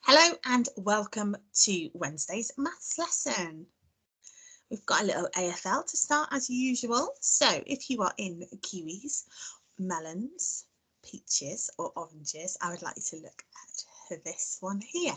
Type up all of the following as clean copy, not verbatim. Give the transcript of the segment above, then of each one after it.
Hello and welcome to Wednesday's maths lesson. We've got a little AFL to start as usual. So if you are in kiwis, melons, peaches or oranges, I would like you to look at this one here.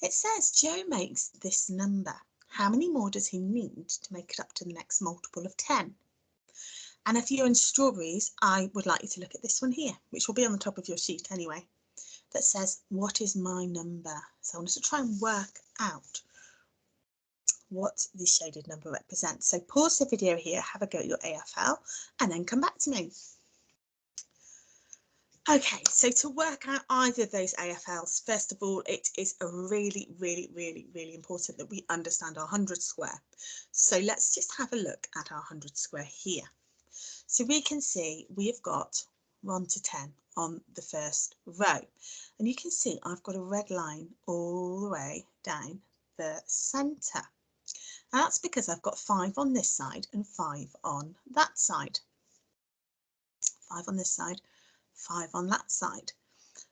It says Joe makes this number. How many more does he need to make it up to the next multiple of 10? And if you're in strawberries, I would like you to look at this one here, which will be on the top of your sheet anyway, that says, what is my number? So I want us to try and work out what the shaded number represents. So pause the video here, have a go at your AFL, and then come back to me. Okay, so to work out either of those AFLs, first of all, it is really important that we understand our 100 square. So let's just have a look at our 100 square here. So we can see we have got 1 to 10 on the first row, and you can see I've got a red line all the way down the centre. Now that's because I've got 5 on this side and 5 on that side. 5 on this side, 5 on that side.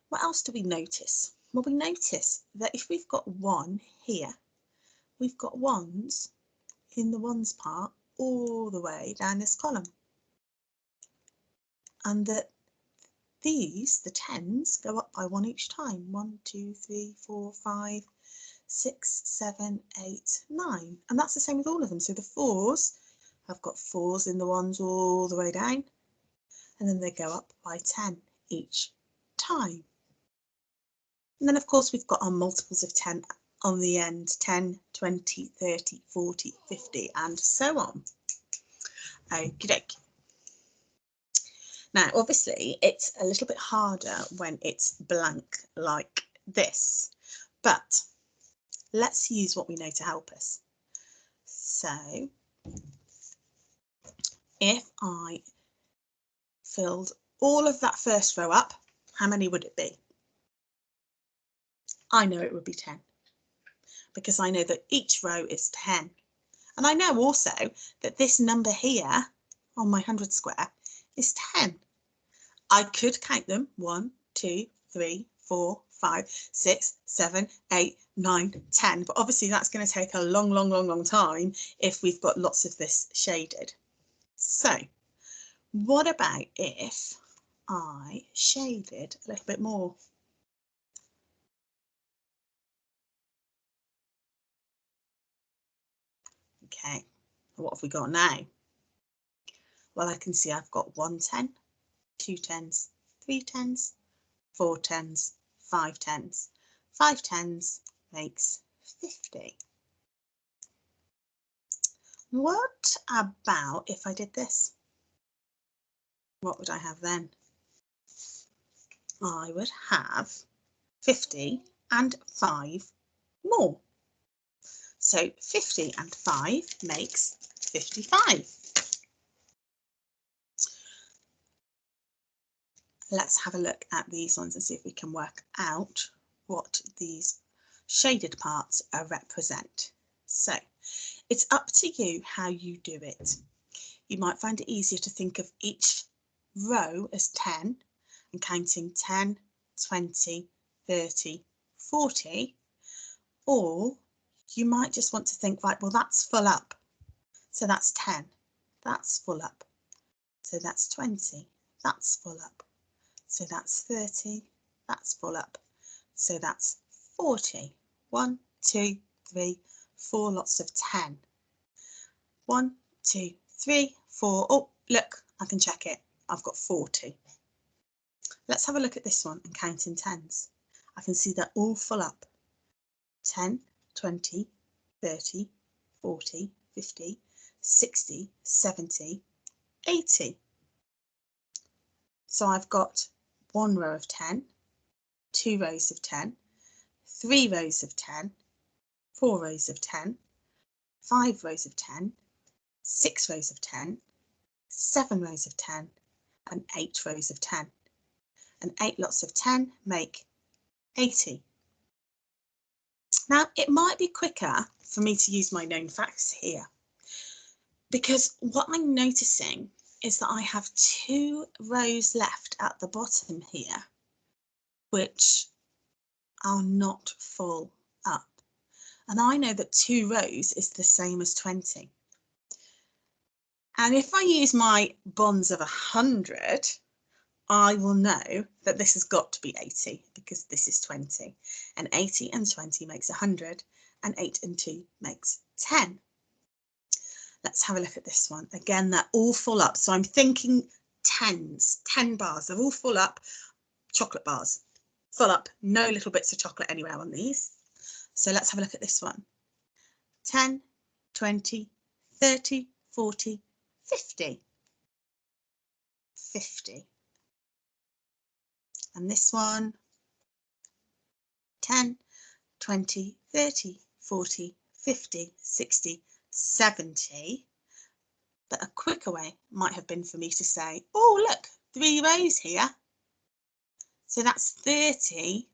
What else do we notice? Well, we notice that if we've got 1 here, we've got 1s in the 1s part all the way down this column. And that these, the 10s, go up by 1 each time. 1, 2, 3, 4, 5, 6, 7, 8, 9. And that's the same with all of them. So the 4s, I've got 4s in the 1s all the way down. And then they go up by 10 each time. And then, of course, we've got our multiples of 10 on the end. 10, 20, 30, 40, 50, and so on. Okie dokie. Now, obviously, it's a little bit harder when it's blank like this, but let's use what we know to help us. So if I filled all of that first row up, how many would it be? I know it would be 10, because I know that each row is 10. And I know also that this number here on my 100 square is 10. I could count them 1, 2, 3, 4, 5, 6, 7, 8, 9, 10. But obviously that's going to take a long time if we've got lots of this shaded. So what about if I shaded a little bit more? Okay, what have we got now? Well, I can see I've got 1 10, 2 10s, 3 10s, 4 10s, 5 10s. 5 10s makes 50. What about if I did this? What would I have then? I would have 50 and 5 more. So 50 and 5 makes 55. Let's have a look at these ones and see if we can work out what these shaded parts represent. So it's up to you how you do it. You might find it easier to think of each row as 10 and counting 10, 20, 30, 40, or you might just want to think, right, well, that's full up. So that's 10, that's full up. So that's 20, that's full up. So that's 30, that's full up. So that's 40. 1, 2, 3, 4 lots of 10. 1, 2, 3, 4. Oh, look, I can check it. I've got 40. Let's have a look at this one and count in 10s. I can see they're all full up. 10, 20, 30, 40, 50, 60, 70, 80. So I've got 1 row of 10, 2 rows of 10, 3 rows of 10, 4 rows of 10, 5 rows of 10, 6 rows of 10, 7 rows of 10, and 8 rows of 10. And 8 lots of 10 make 80. Now, it might be quicker for me to use my known facts here, because what I'm noticing is that I have 2 rows left at the bottom here, which are not full up. And I know that 2 rows is the same as 20. And if I use my bonds of 100, I will know that this has got to be 80 because this is 20. And 80 and 20 makes 100, and 8 and 2 makes 10. Let's have a look at this one. Again, they're all full up. So I'm thinking 10s, 10 bars. They're all full up, chocolate bars. Full up, no little bits of chocolate anywhere on these. So let's have a look at this one. 10, 20, 30, 40, 50. 50. And this one, 10, 20, 30, 40, 50, 60, 70. But a quicker way might have been for me to say, oh, look, 3 rows here. So that's 30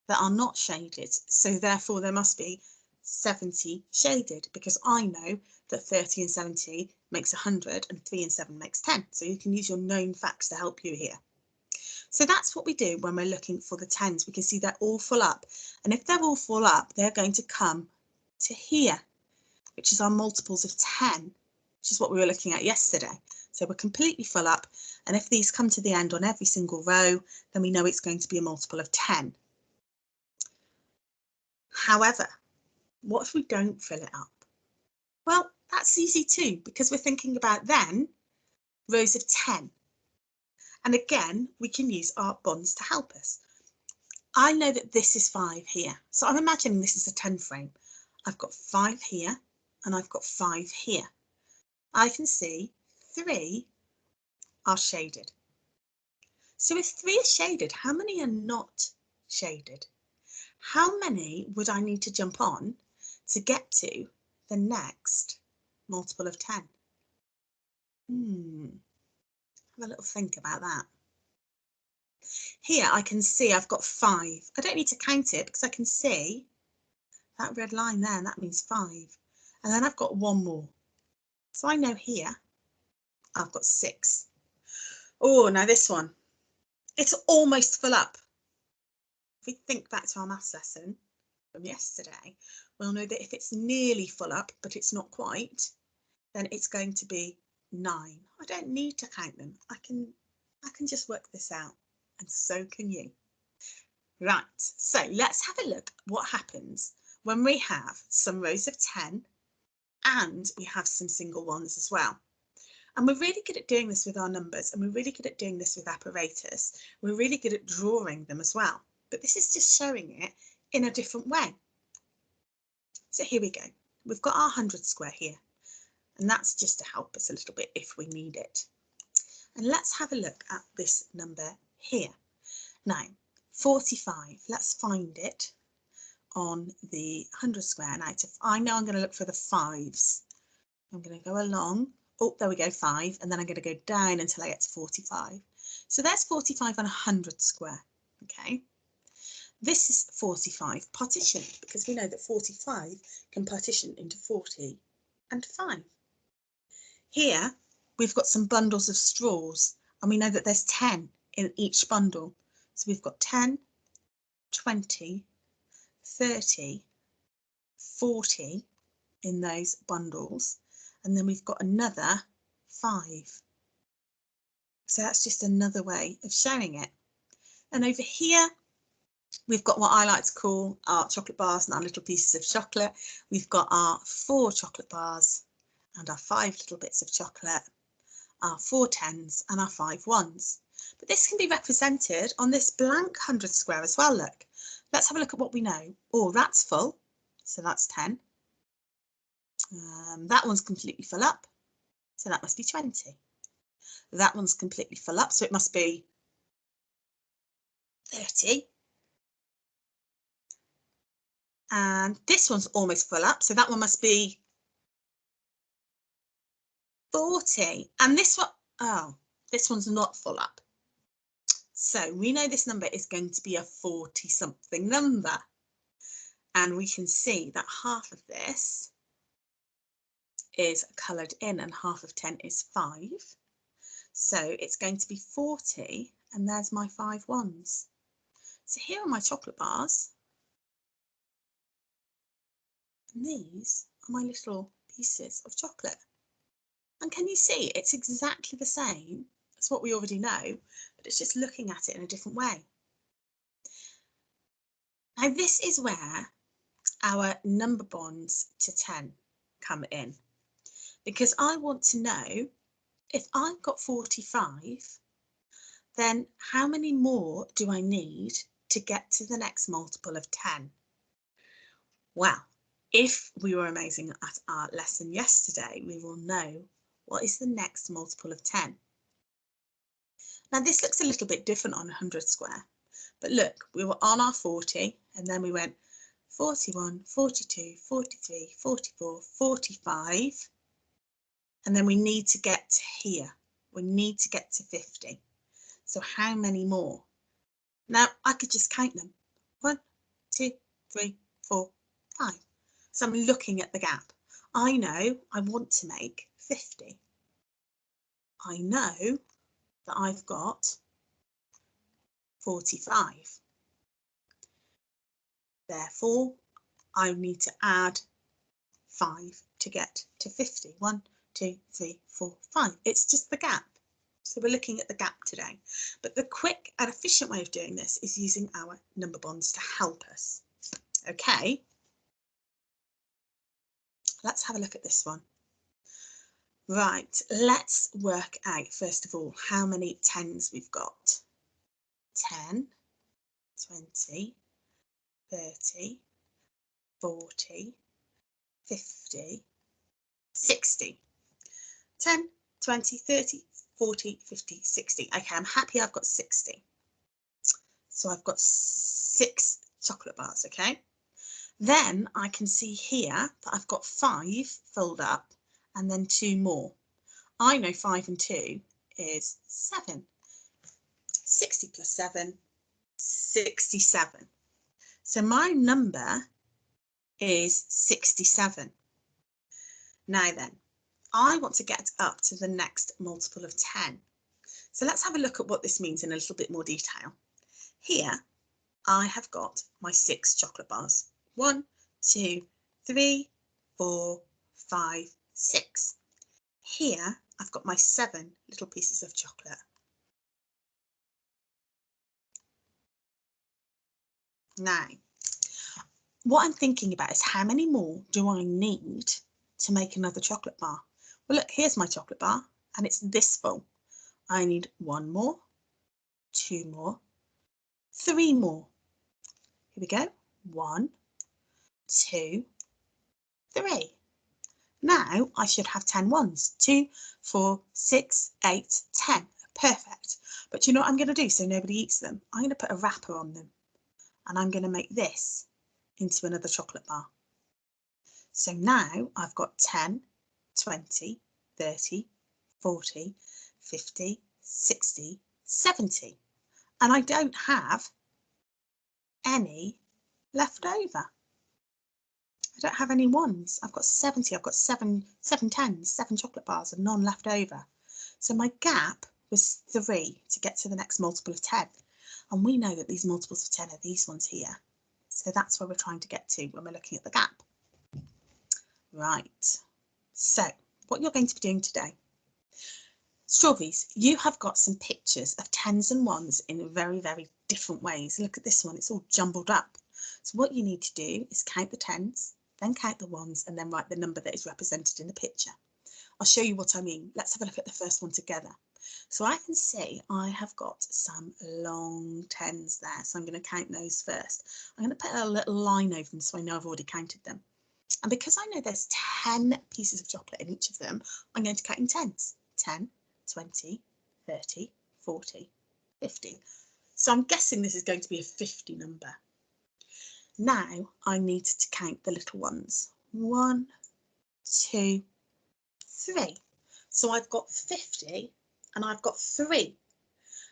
that are not shaded. So therefore there must be 70 shaded, because I know that 30 and 70 makes 100 and 3 and 7 makes 10. So you can use your known facts to help you here. So that's what we do when we're looking for the 10s. We can see they're all full up. And if they're all full up, they're going to come to here, which is our multiples of 10, which is what we were looking at yesterday. So we're completely full up. And if these come to the end on every single row, then we know it's going to be a multiple of 10. However, what if we don't fill it up? Well, that's easy too, because we're thinking about then rows of 10. And again, we can use our bonds to help us. I know that this is 5 here. So I'm imagining this is a 10 frame. I've got 5 here and I've got 5 here. I can see 3 are shaded. So if 3 are shaded, how many are not shaded? How many would I need to jump on to get to the next multiple of 10? Have a little think about that. Here I can see I've got 5. I don't need to count it because I can see that red line there, and that means 5. And then I've got 1 more. So I know here I've got 6. Oh, now this one, it's almost full up. If we think back to our maths lesson from yesterday, we'll know that if it's nearly full up, but it's not quite, then it's going to be 9. I don't need to count them. I can just work this out, and so can you. Right, so let's have a look what happens when we have some rows of 10 and we have some single ones as well. And we're really good at doing this with our numbers, and we're really good at doing this with apparatus. We're really good at drawing them as well. But this is just showing it in a different way. So here we go. We've got our 100 square here, and that's just to help us a little bit if we need it. And let's have a look at this number here. Now, 45, let's find it on the 100 square. Now, I know I'm going to look for the 5s. I'm going to go along. Oh, there we go, 5. And then I'm going to go down until I get to 45. So there's 45 on 100 square. Okay. This is 45 partitioned, because we know that 45 can partition into 40 and 5. Here we've got some bundles of straws, and we know that there's 10 in each bundle. So we've got 10, 20, 30, 40 in those bundles, and then we've got another 5. So that's just another way of showing it. And over here we've got what I like to call our chocolate bars and our little pieces of chocolate. We've got our 4 chocolate bars and our 5 little bits of chocolate, our 4 10s and our 5 1s. But this can be represented on this blank 100 square as well. Look, let's have a look at what we know. Oh, that's full, so that's 10. That one's completely full up, so that must be 20. That one's completely full up, so it must be 30. And this one's almost full up, so that one must be 40. And this one, oh, this one's not full up. So we know this number is going to be a 40 something number. And we can see that half of this is coloured in and half of 10 is 5. So it's going to be 40, and there's my 5 1s. So here are my chocolate bars. And these are my little pieces of chocolate. And can you see it's exactly the same as what we already know, but it's just looking at it in a different way. Now this is where our number bonds to 10 come in, because I want to know if I've got 45, then how many more do I need to get to the next multiple of 10? Well, if we were amazing at our lesson yesterday, we will know what is the next multiple of 10. Now this looks a little bit different on 100 square, but look, we were on our 40 and then we went 41, 42, 43, 44, 45, and then we need to get to here. We need to get to 50. So how many more? Now I could just count them. 1, 2, 3, 4, 5. So I'm looking at the gap. I know I want to make 50. I know that I've got 45. Therefore, I need to add 5 to get to 50. 1, 2, 3, 4, 5. It's just the gap. So we're looking at the gap today. But the quick and efficient way of doing this is using our number bonds to help us. Okay. Let's have a look at this one. Right, let's work out first of all how many 10s we've got. 10, 20, 30, 40, 50, 60. 10, 20, 30, 40, 50, 60. Okay, I'm happy I've got 60. So I've got 6 chocolate bars, okay? Then I can see here that I've got 5 filled up and then 2 more. I know 5 and 2 is 7. 60 plus 7, 67. So my number is 67. Now then, I want to get up to the next multiple of 10. So let's have a look at what this means in a little bit more detail. Here, I have got my 6 chocolate bars. 1, 2, 3, 4, 5, 6. Here, I've got my 7 little pieces of chocolate. Now, what I'm thinking about is how many more do I need to make another chocolate bar? Well, look, here's my chocolate bar and it's this full. I need 1 more, 2 more, 3 more. Here we go. 1, 2, 3. Now I should have 10 ones. 2, 4, 6, 8, 10. Perfect. But you know what I'm going to do so nobody eats them? I'm going to put a wrapper on them and I'm going to make this into another chocolate bar. So now I've got 10, 20, 30, 40, 50, 60, 70. And I don't have any left over. I don't have any ones. I've got 70. I've got 7 tens, 7 chocolate bars and none left over. So my gap was 3 to get to the next multiple of 10. And we know that these multiples of 10 are these ones here. So that's where we're trying to get to when we're looking at the gap. Right. So what you're going to be doing today. Strawberries, you have got some pictures of 10s and 1s in very, very different ways. Look at this one. It's all jumbled up. So what you need to do is count the 10s, then count the 1s, and then write the number that is represented in the picture. I'll show you what I mean. Let's have a look at the first one together. So I can see I have got some long 10s there. So I'm going to count those first. I'm going to put a little line over them so I know I've already counted them. And because I know there's 10 pieces of chocolate in each of them, I'm going to count in 10s. 10, 20, 30, 40, 50. So I'm guessing this is going to be a 50 number. Now I need to count the little ones. 1, 2, 3. So I've got 50 and I've got 3.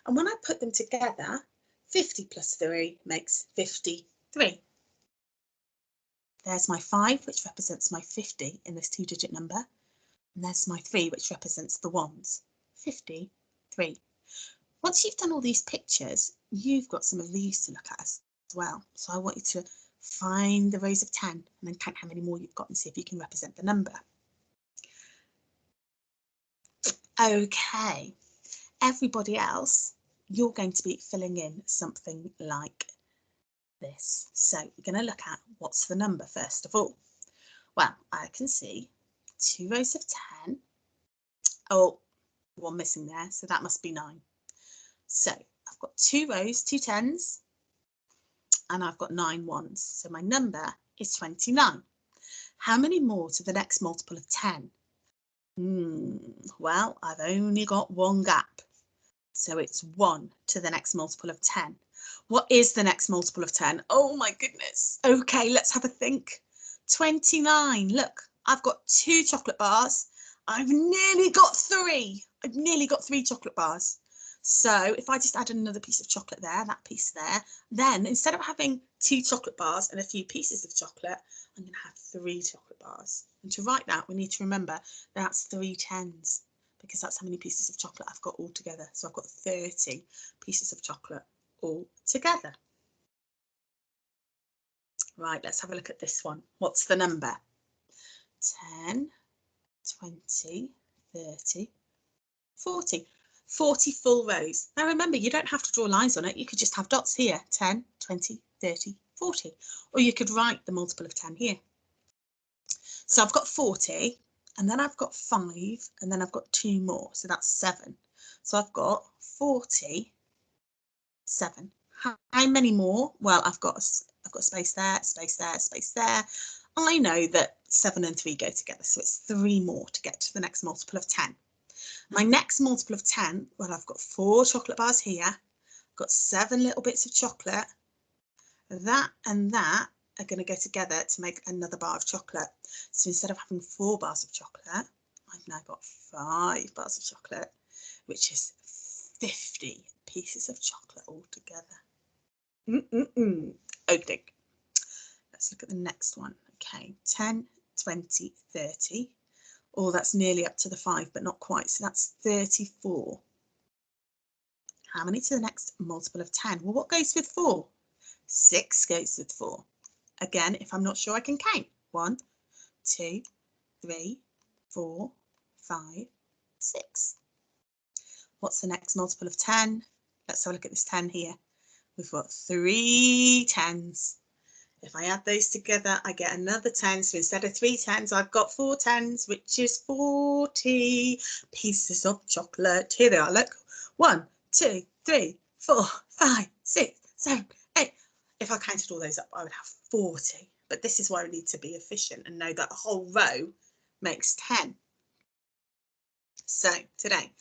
And when I put them together, 50 plus 3 makes 53. There's my 5, which represents my 50 in this 2-digit number. And there's my 3, which represents the ones. 53. Once you've done all these pictures, you've got some of these to look at as well. So I want you to find the rows of 10 and then count how many more you've got and see if you can represent the number. Okay, everybody else, you're going to be filling in something like this. So we're going to look at what's the number first of all. Well, I can see 2 rows of 10. Oh, one missing there, so that must be 9. So I've got 2 rows, 2 10s, and I've got 9 1s. So my number is 29. How many more to the next multiple of 10? Well, I've only got one gap. So it's 1 to the next multiple of 10. What is the next multiple of 10? Oh my goodness. Okay, let's have a think. 29. Look, I've got 2 chocolate bars. I've nearly got 3. I've nearly got 3 chocolate bars. So if I just add another piece of chocolate there, that piece there, then instead of having 2 chocolate bars and a few pieces of chocolate, I'm going to have 3 chocolate bars. And to write that, we need to remember that's 3 10s, because that's how many pieces of chocolate I've got all together. So I've got 30 pieces of chocolate all together. Right, let's have a look at this one. What's the number? 10, 20, 30, 40. 40 full rows. Now remember, you don't have to draw lines on it. You could just have dots here, 10, 20, 30, 40. Or you could write the multiple of 10 here. So I've got 40, and then I've got 5, and then I've got 2 more. So that's 7. So I've got 47. How many more? Well, I've got space there, space there, space there. I know that 7 and 3 go together, so it's 3 more to get to the next multiple of 10. My next multiple of 10, well, I've got 4 chocolate bars here. I've got 7 little bits of chocolate. That and that are going to go together to make another bar of chocolate. So instead of having 4 bars of chocolate, I've now got 5 bars of chocolate, which is 50 pieces of chocolate altogether. Okay, let's look at the next one. Okay, 10, 20, 30. Oh, that's nearly up to the 5, but not quite. So that's 34. How many to the next multiple of 10? Well, what goes with 4? 6 goes with 4. Again, if I'm not sure, I can count. 1, 2, 3, 4, 5, 6. What's the next multiple of 10? Let's have a look at this 10 here. We've got 3 10s. If I add those together, I get another 10. So instead of 3 10s, I've got 4 10s, which is 40 pieces of chocolate. Here they are, look. 1, 2, 3, 4, 5, 6, 7, 8. If I counted all those up, I would have 40. But this is why we need to be efficient and know that a whole row makes 10. So today,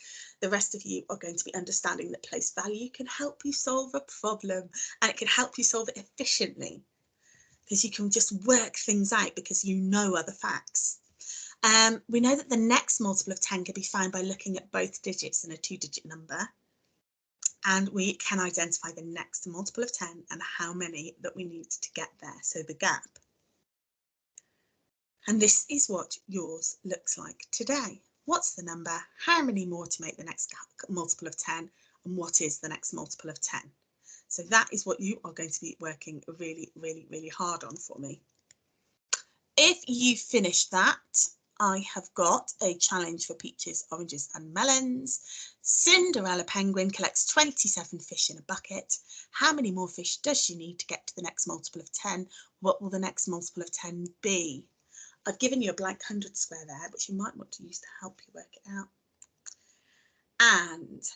the rest of you are going to be understanding that place value can help you solve a problem, and it can help you solve it efficiently, because you can just work things out because you know other facts. We know that the next multiple of 10 can be found by looking at both digits in a 2-digit number, and we can identify the next multiple of 10 and how many that we need to get there, so the gap. And this is what yours looks like today. What's the number? How many more to make the next multiple of 10? And what is the next multiple of 10? So that is what you are going to be working really, really, really hard on for me. If you finish that, I have got a challenge for peaches, oranges and melons. Cinderella Penguin collects 27 fish in a bucket. How many more fish does she need to get to the next multiple of 10? What will the next multiple of 10 be? I've given you a blank 100 square there, which you might want to use to help you work it out. And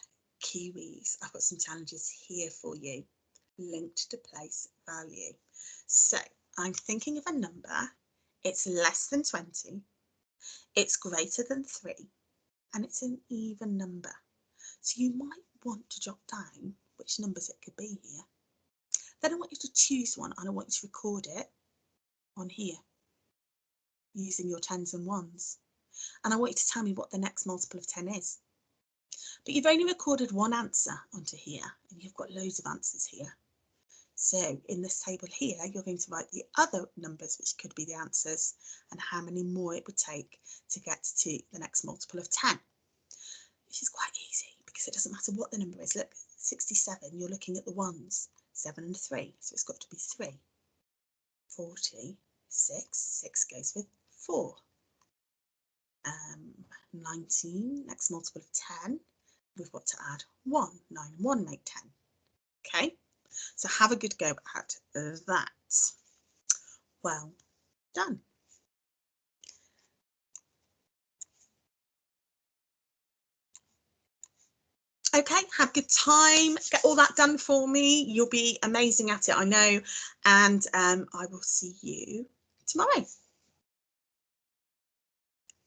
kiwis, I've got some challenges here for you, linked to place value. So I'm thinking of a number. It's less than 20, it's greater than 3, and it's an even number. So you might want to jot down which numbers it could be here. Then I want you to choose one, and I want you to record it on here using your 10s and 1s. And I want you to tell me what the next multiple of 10 is. But you've only recorded one answer onto here, and you've got loads of answers here. So in this table here, you're going to write the other numbers, which could be the answers, and how many more it would take to get to the next multiple of 10, which is quite easy because it doesn't matter what the number is. Look, 67, you're looking at the ones, 7 and 3, so it's got to be 3. 46, 6 goes with 4. 19, next multiple of 10, we've got to add 1. 9 and 1 make 10. Okay, so have a good go at that. Well done. Okay, have a good time. Get all that done for me. You'll be amazing at it, I know. And I will see you tomorrow.